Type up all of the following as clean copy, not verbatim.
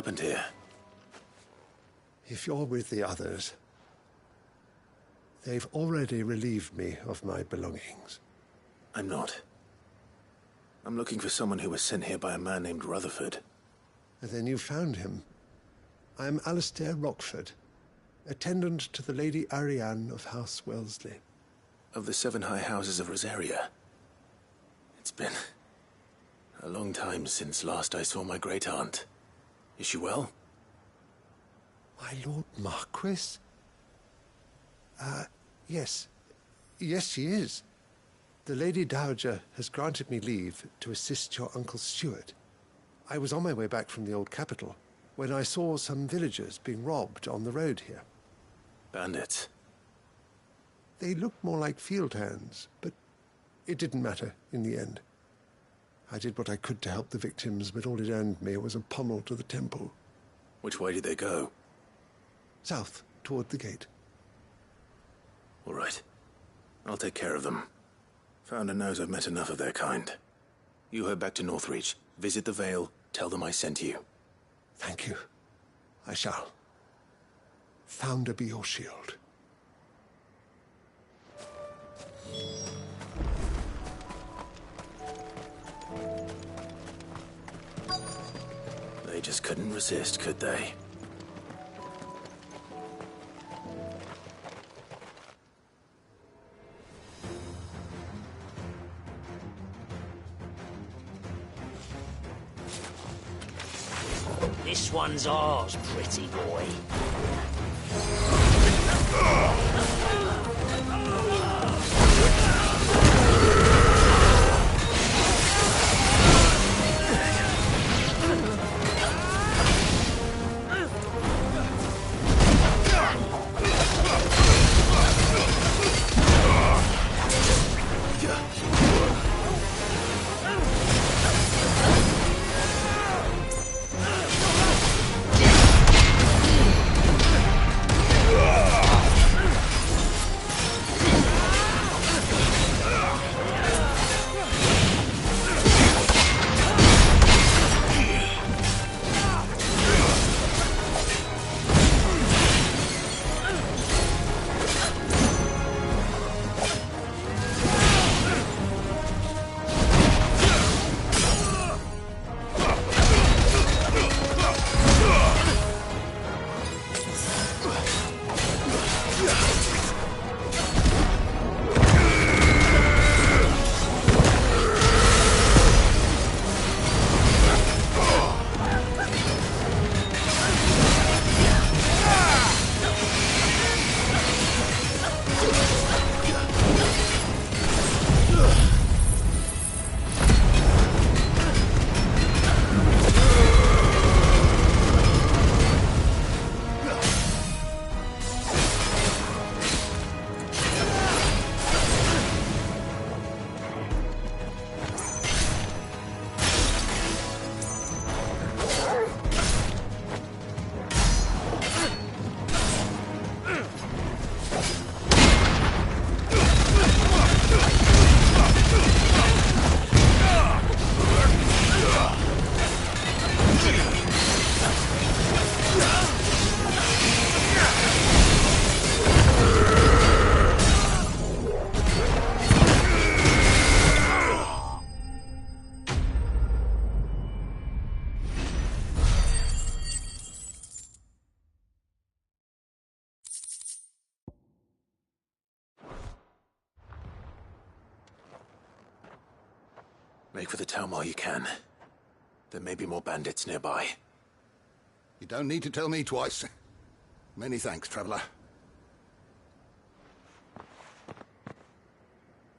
happened here? If you're with the others, they've already relieved me of my belongings. I'm not. I'm looking for someone who was sent here by a man named Rutherford. And then you found him. I am Alistair Rockford, attendant to the Lady Ariane of House Wellesley. Of the 7 high houses of Rosaria. It's been a long time since last I saw my great-aunt. Is she well? My Lord Marquis? Yes. Yes, she is. The Lady Dowager has granted me leave to assist your Uncle Stuart. I was on my way back from the old capital when I saw some villagers being robbed on the road here. Bandits? They looked more like field hands, but it didn't matter in the end. I did what I could to help the victims, but all it earned me was a pommel to the temple. Which way did they go? South, toward the gate. All right. I'll take care of them. Founder knows I've met enough of their kind. You head back to Northreach, visit the Vale, tell them I sent you. Thank you. I shall. Founder be your shield. They just couldn't resist, could they? This one's ours, pretty boy. Make for the town while you can. There may be more bandits nearby. You don't need to tell me twice. Many thanks, traveler.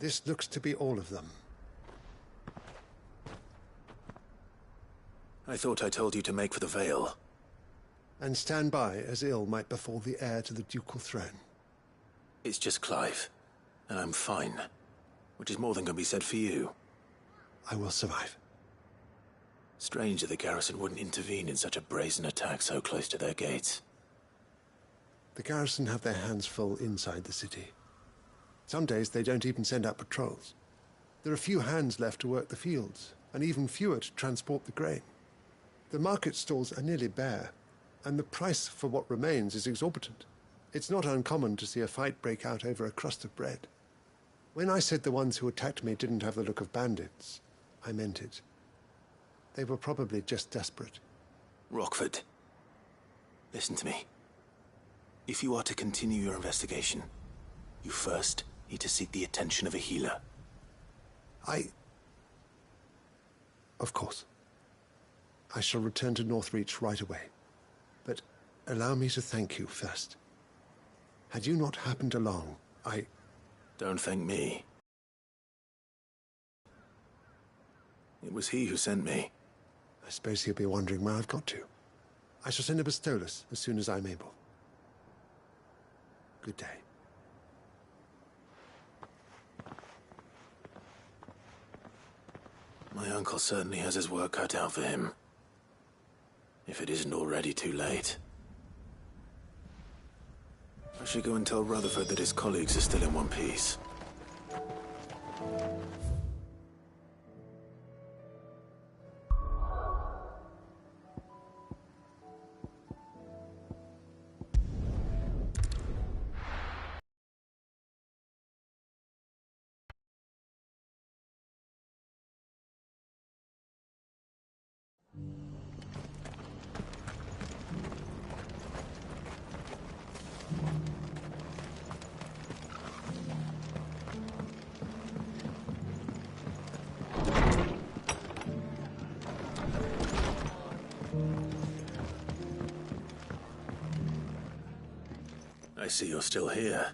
This looks to be all of them. I thought I told you to make for the Vale. And stand by as ill might befall the heir to the ducal throne. It's just Clive, and I'm fine. Which is more than can be said for you. I will survive. Strange that the garrison wouldn't intervene in such a brazen attack so close to their gates. The garrison have their hands full inside the city. Some days they don't even send out patrols. There are few hands left to work the fields, and even fewer to transport the grain. The market stalls are nearly bare, and the price for what remains is exorbitant. It's not uncommon to see a fight break out over a crust of bread. When I said the ones who attacked me didn't have the look of bandits, I meant it. They were probably just desperate. Rockford, listen to me. If you are to continue your investigation, you first need to seek the attention of a healer. Of course. I shall return to Northreach right away. But allow me to thank you first. Had you not happened along, Don't thank me. It was he who sent me. I suppose he'll be wondering where I've got to. I shall send a Bistolus as soon as I'm able. Good day. My uncle certainly has his work cut out for him. If it isn't already too late. I should go and tell Rutherford that his colleagues are still in one piece. I see you're still here.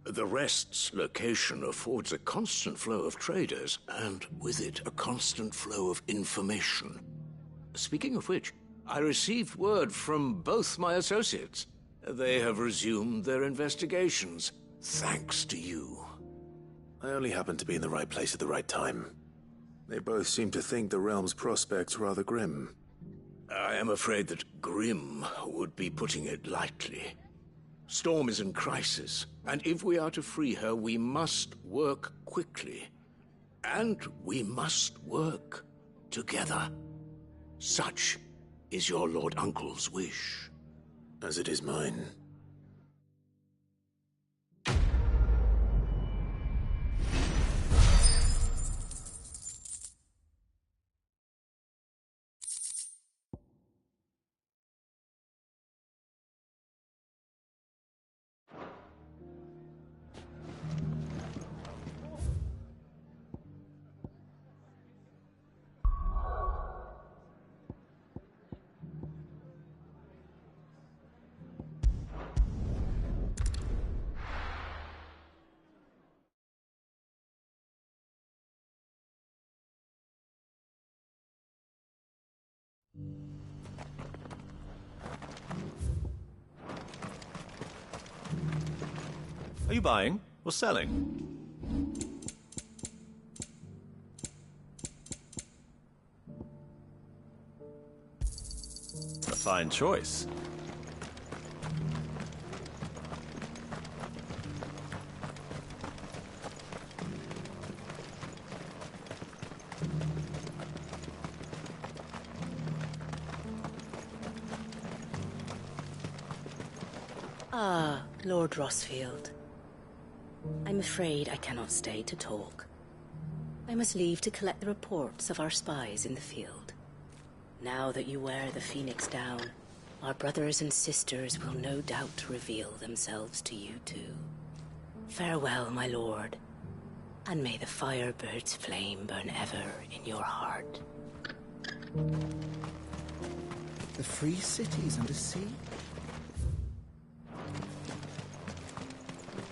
The Rest's location affords a constant flow of traders, and with it, a constant flow of information. Speaking of which, I received word from both my associates. They have resumed their investigations, thanks to you. I only happened to be in the right place at the right time. They both seem to think the realm's prospects rather grim. I am afraid that grim would be putting it lightly. Storm is in crisis, and if we are to free her, we must work quickly. And we must work together. Such is your Lord Uncle's wish. As it is mine. Are you buying or selling? A fine choice. Ah, Lord Rossfield. I'm afraid I cannot stay to talk. I must leave to collect the reports of our spies in the field. Now that you wear the Phoenix down, our brothers and sisters will no doubt reveal themselves to you too. Farewell, my lord, and may the Firebird's flame burn ever in your heart. The free cities under sea?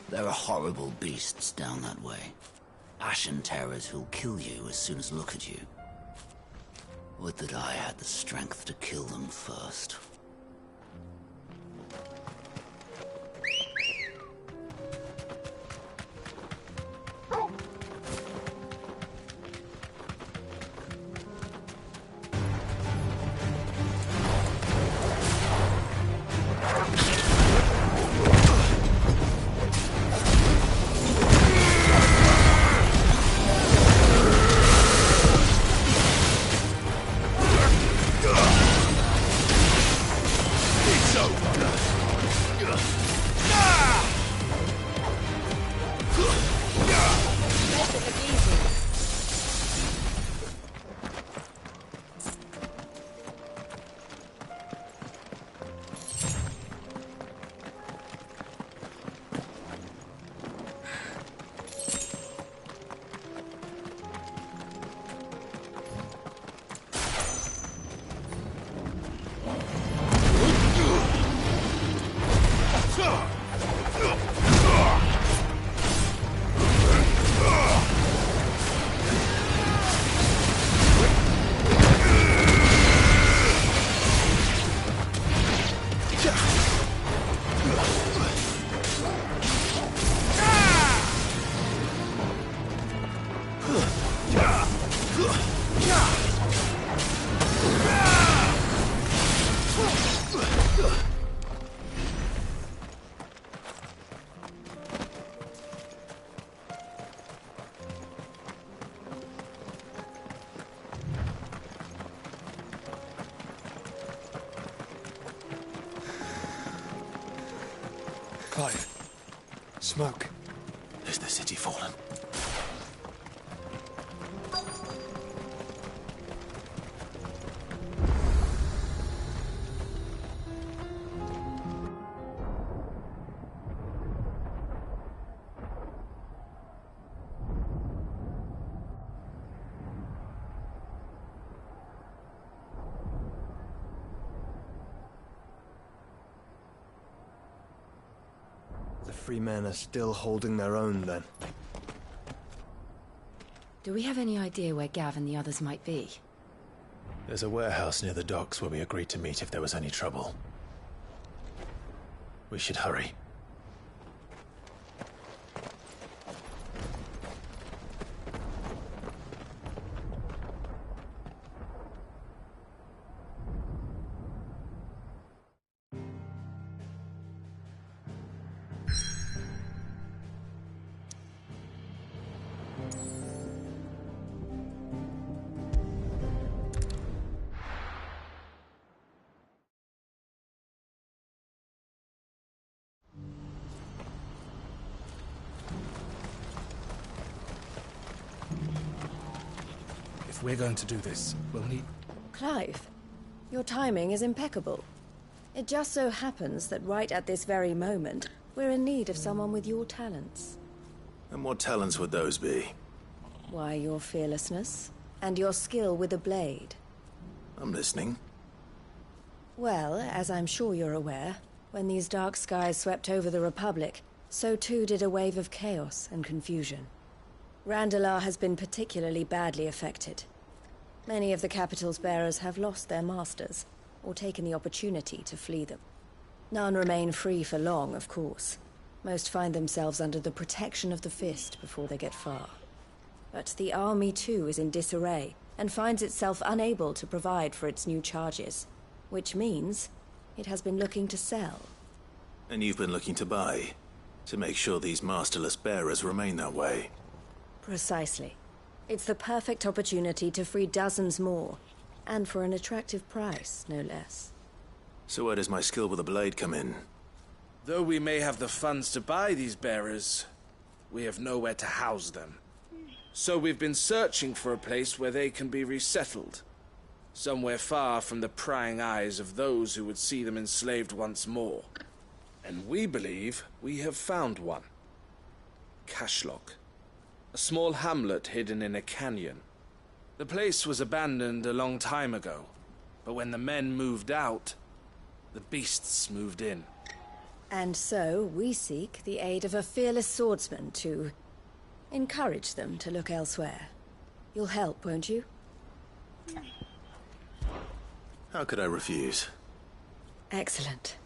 There are horrible beasts down that way. Ashen terrors who'll kill you as soon as look at you. Would that I had the strength to kill them first. Ugh! Clive. Smoke. Is the city fallen? The free men are still holding their own, then. Do we have any idea where Gav and the others might be? There's a warehouse near the docks where we agreed to meet if there was any trouble. We should hurry. If we're going to do this, we'll need... Clive, your timing is impeccable. It just so happens that right at this very moment, we're in need of someone with your talents. And what talents would those be? Why, your fearlessness, and your skill with the blade. I'm listening. Well, as I'm sure you're aware, when these dark skies swept over the Republic, so too did a wave of chaos and confusion. Randalar has been particularly badly affected. Many of the capital's bearers have lost their masters, or taken the opportunity to flee them. None remain free for long, of course. Most find themselves under the protection of the Fist before they get far. But the army too is in disarray, and finds itself unable to provide for its new charges. Which means it has been looking to sell. And you've been looking to buy, to make sure these masterless bearers remain that way. Precisely. It's the perfect opportunity to free dozens more, and for an attractive price, no less. So where does my skill with the blade come in? Though we may have the funds to buy these bearers, we have nowhere to house them. So we've been searching for a place where they can be resettled. Somewhere far from the prying eyes of those who would see them enslaved once more. And we believe we have found one. Cashlock. A small hamlet hidden in a canyon. The place was abandoned a long time ago, but when the men moved out, the beasts moved in. And so we seek the aid of a fearless swordsman to encourage them to look elsewhere. You'll help, won't you? How could I refuse? Excellent.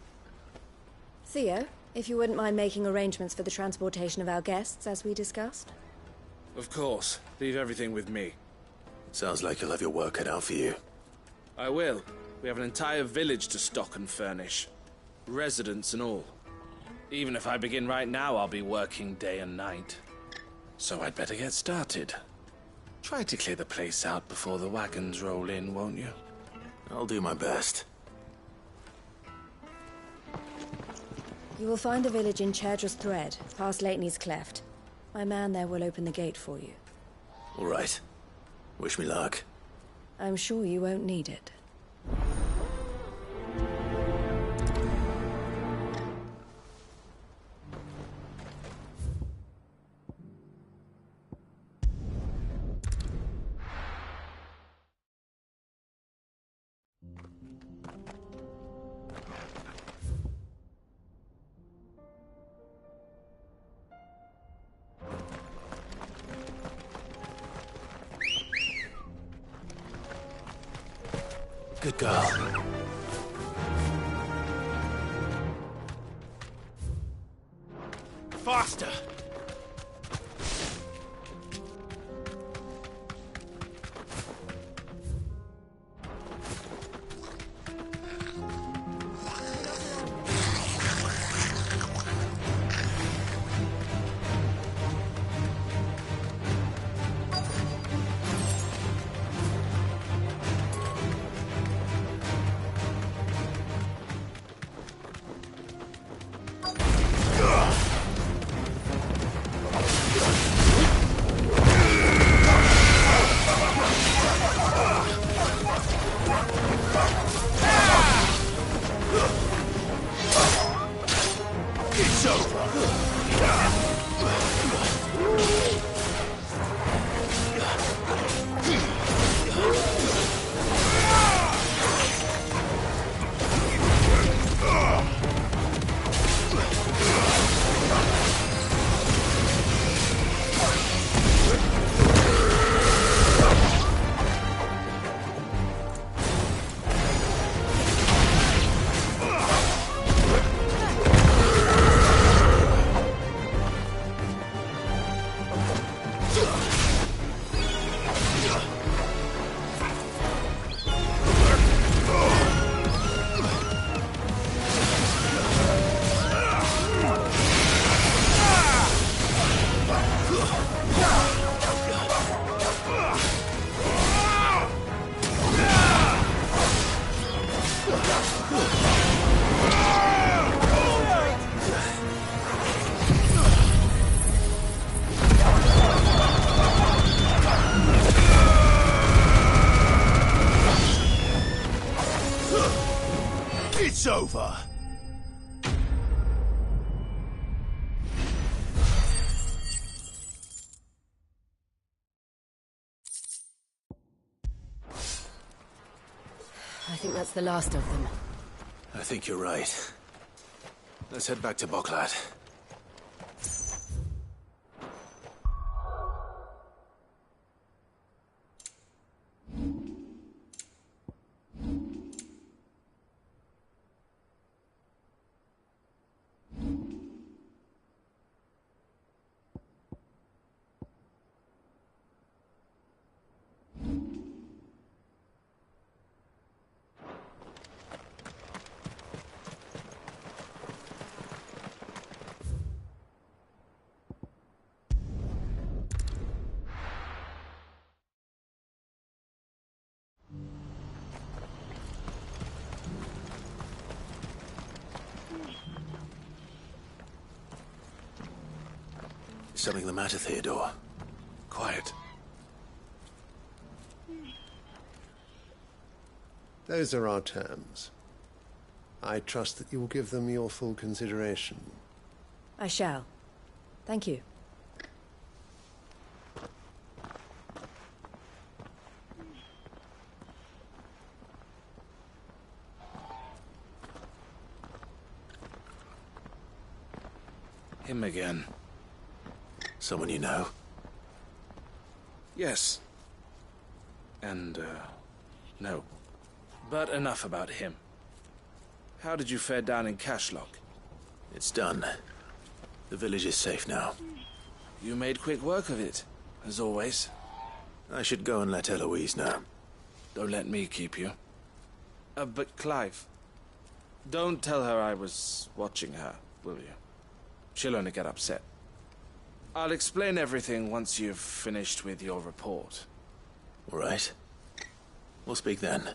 Theo, if you wouldn't mind making arrangements for the transportation of our guests, as we discussed. Of course. Leave everything with me. Sounds like you'll have your work cut out for you. I will. We have an entire village to stock and furnish. Residents and all. Even if I begin right now, I'll be working day and night. So I'd better get started. Try to clear the place out before the wagons roll in, won't you? I'll do my best. You will find a village in Chairdra's Thread, past Lateney's Cleft. My man there will open the gate for you. All right. Wish me luck. I'm sure you won't need it. Good girl. Faster! It's over! I think that's the last of them. I think you're right. Let's head back to Boklat. Something the matter, Theodore? Quiet. Those are our terms. I trust that you will give them your full consideration. I shall. Thank you. Him again. Someone you know? Yes. And, no. But enough about him. How did you fare down in Cashlock? It's done. The village is safe now. You made quick work of it, as always. I should go and let Eloise know. Don't let me keep you. But Clive, don't tell her I was watching her, will you? She'll only get upset. I'll explain everything once you've finished with your report. All right. We'll speak then.